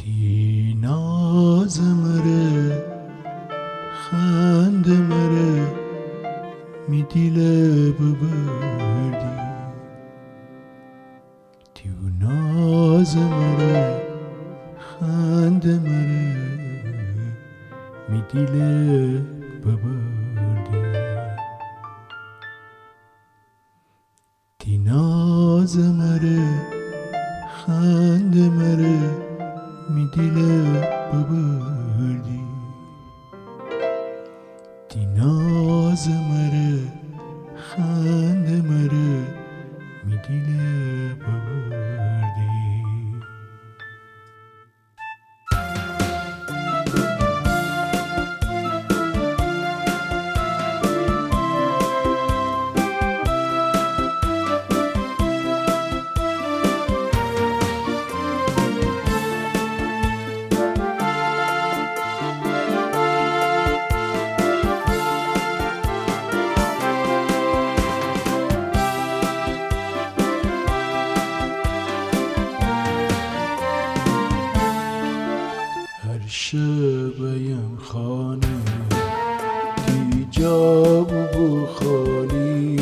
تی ناز مره خند مره می دیله ببردی تی ناز مره خند مره می دیله ببردی تی ناز مره خند مره می دیله ببردی تی ناز مره خند مره می دیله ببردی هر شبیم خانه دی جا و خالی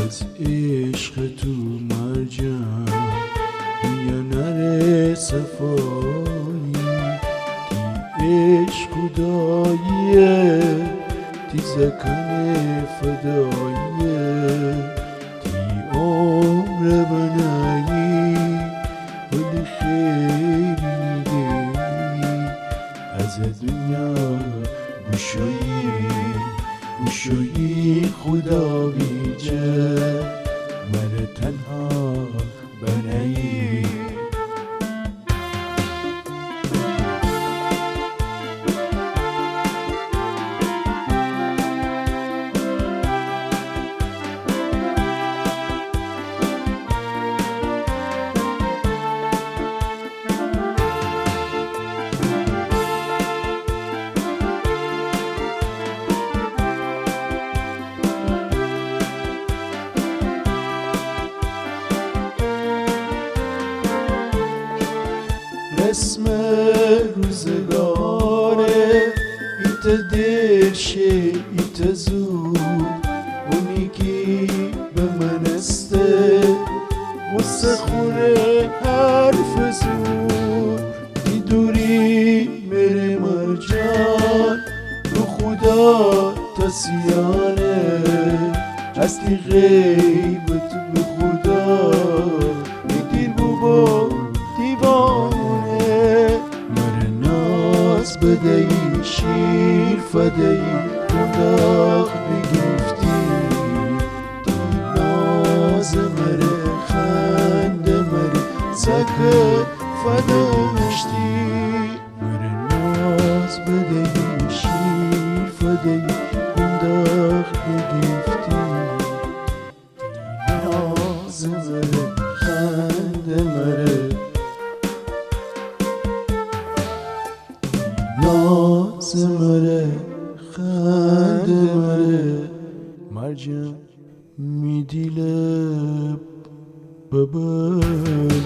از عشق تو مرجم یا نره صفایی دی عشق خداییه دی زکن فداییه دی عمر بنایی ولی خیلی میده از دنیا گوشویی خدا بیجه من تنها بنایی اسم روزگاره ایت درشه ایت زود اونیکی به من استه غصه خوره حرف زود دی دوری میره مرجان رو خدا تسیانه هستی غیبت به خدا میگیر بابا دیوانه مره ناز بدهی شیر فدهی خداق بگفتی دی ناز مره خند مره سکت فداشتی مره ناز بدهی شیر فدهی خداق بگفتی دی ناز مره خند مره ناز مره خند مره مرجم می دیله ببردی